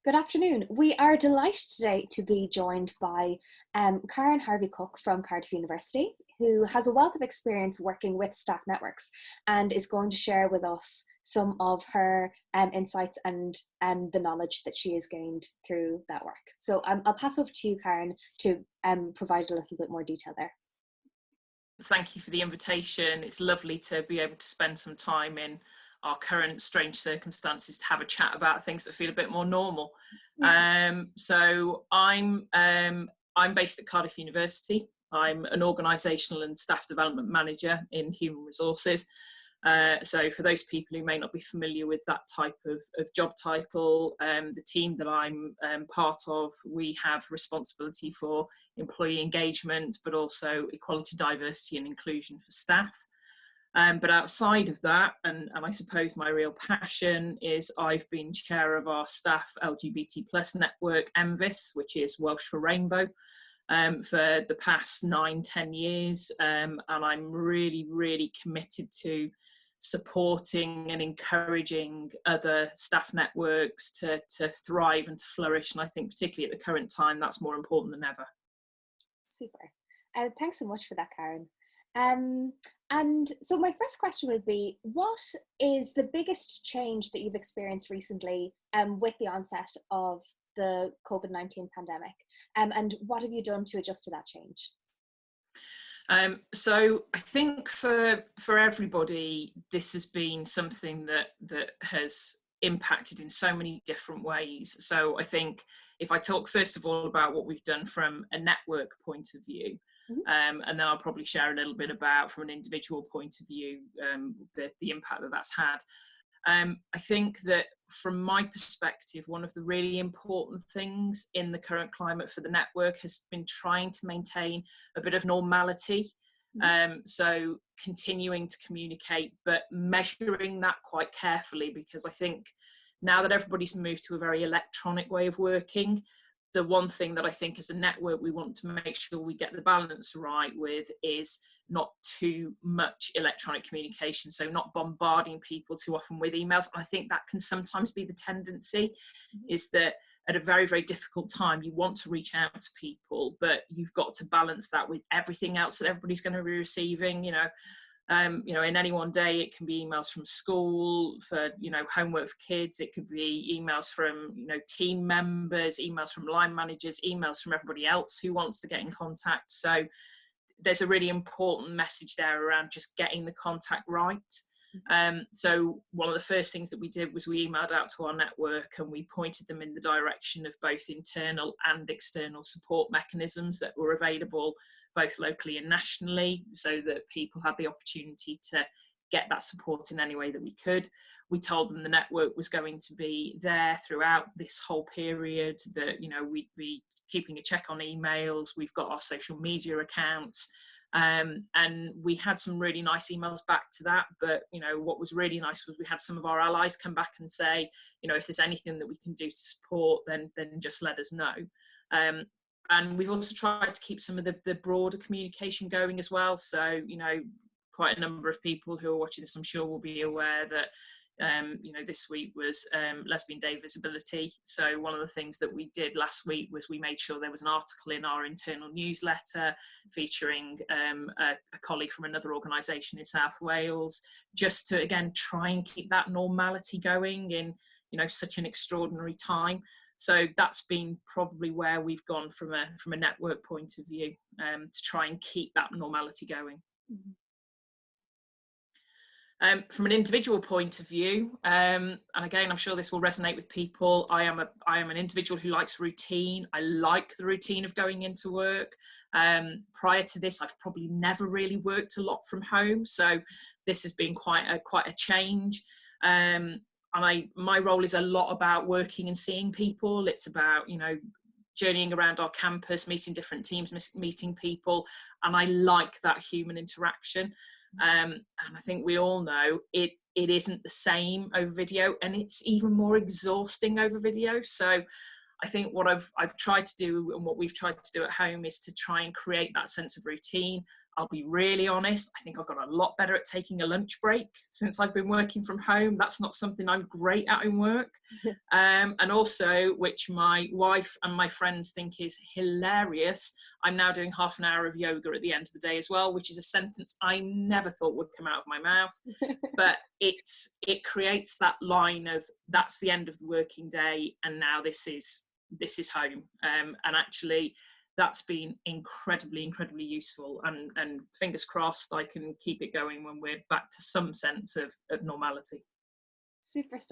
Good afternoon. We are delighted today to be joined by Karen Harvey-Cooke from Cardiff University, who has a wealth of experience working with staff networks and is going to share with us some of her insights and the knowledge that she has gained through that work. So I'll pass over to you, Karen, to provide a little bit more detail there. Thank you for the invitation. It's lovely to be able to spend some time in our current strange circumstances to have a chat about things that feel a bit more normal. So I'm based at Cardiff University. I'm an organisational and staff development manager in human resources. So for those people who may not be familiar with that type of job title, the team that I'm part of, we have responsibility for employee engagement, but also equality, diversity and inclusion for staff. But outside of that, and I suppose my real passion is I've been chair of our staff LGBT plus network, Enfys, which is Welsh for Rainbow, for the past 9-10 years. And I'm really committed to supporting and encouraging other staff networks to thrive and to flourish. And I think particularly at the current time, that's more important than ever. Super. Thanks so much for that, Karen. And so my first question would be, what is the biggest change that you've experienced recently with the onset of the COVID-19 pandemic? And what have you done to adjust to that change? So I think for everybody, this has been something that has impacted in so many different ways. So I think if I talk first of all about what we've done from a network point of view, and then I'll probably share a little bit about from an individual point of view, the impact that that's had. I think that from my perspective, one of the really important things in the current climate for the network has been trying to maintain a bit of normality. So continuing to communicate, but measuring that quite carefully, because I think now that everybody's moved to a very electronic way of working, the one thing that I think as a network we want to make sure we get the balance right with is not too much electronic communication, so not bombarding people too often with emails. And I think that can sometimes be the tendency, is that at a very difficult time you want to reach out to people, but you've got to balance that with everything else that everybody's going to be receiving. In any one day it can be emails from school for homework for kids, it could be emails from team members, emails from line managers, emails from everybody else who wants to get in contact. So there's a really important message there around just getting the contact right. So one of the first things that we did was we emailed out to our network and we pointed them in the direction of both internal and external support mechanisms that were available both locally and nationally, so that people had the opportunity to get that support in any way that we could. We told them the network was going to be there throughout this whole period, that we'd be keeping a check on emails, we've got our social media accounts, and we had some really nice emails back to that. But what was really nice was we had some of our allies come back and say, if there's anything that we can do to support, then just let us know. And we've also tried to keep some of the broader communication going as well. So, quite a number of people who are watching this, I'm sure, will be aware that, this week was Lesbian Day Visibility. So one of the things that we did last week was we made sure there was an article in our internal newsletter featuring a colleague from another organisation in South Wales, just to, again, try and keep that normality going in, such an extraordinary time. So that's been probably where we've gone from a network point of view, to try and keep that normality going. From an individual point of view, and again, I'm sure this will resonate with people, I am an individual who likes routine. I like the routine of going into work. Prior to this, I've probably never really worked a lot from home, so this has been quite a change. My role is a lot about working and seeing people. It's about, journeying around our campus, meeting different teams, meeting people, and I like that human interaction. And I think we all know it isn't the same over video, and it's even more exhausting over video. So I think what I've tried to do, and what we've tried to do at home, is to try and create that sense of routine. I'll be really honest, I think I've got a lot better at taking a lunch break since I've been working from home. That's not something I'm great at in work. And also, which my wife and my friends think is hilarious, I'm now doing half an hour of yoga at the end of the day as well, which is a sentence I never thought would come out of my mouth. But it creates that line of, that's the end of the working day, and now this is home. And actually, that's been incredibly useful, and fingers crossed I can keep it going when we're back to some sense of normality. Super stuff.